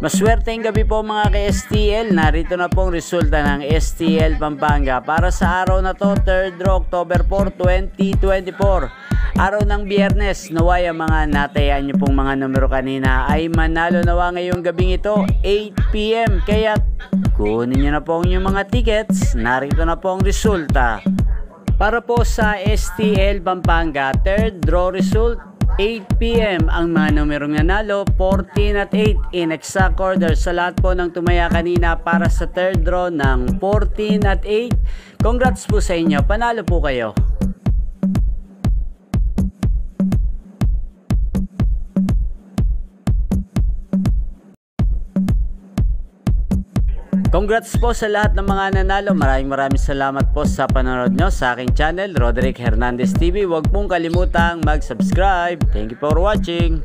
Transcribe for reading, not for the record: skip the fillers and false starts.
Maswerteng gabi po mga ka-STL. Narito na pong resulta ng STL Pampanga para sa araw na to, 3rd October 4, 2024. Araw ng Biyernes. Naway ang mga natayaan nyo pong mga numero kanina ay manalo nawa ngayong gabing ito, 8 PM. Kaya kunin nyo na po yung mga tickets. Narito na po ang resulta. Para po sa STL Pampanga, 3rd draw result, 8 PM ang mga numerong nanalo, 14 at 8 in exact order sa lahat po ng tumaya kanina para sa 3rd draw ng 14 at 8. Congrats po sa inyo, panalo po kayo. Congrats po sa lahat ng mga nanalo. Maraming salamat po sa panonood nyo sa aking channel, Roderick Hernandez TV. Huwag pong kalimutang mag-subscribe. Thank you for watching.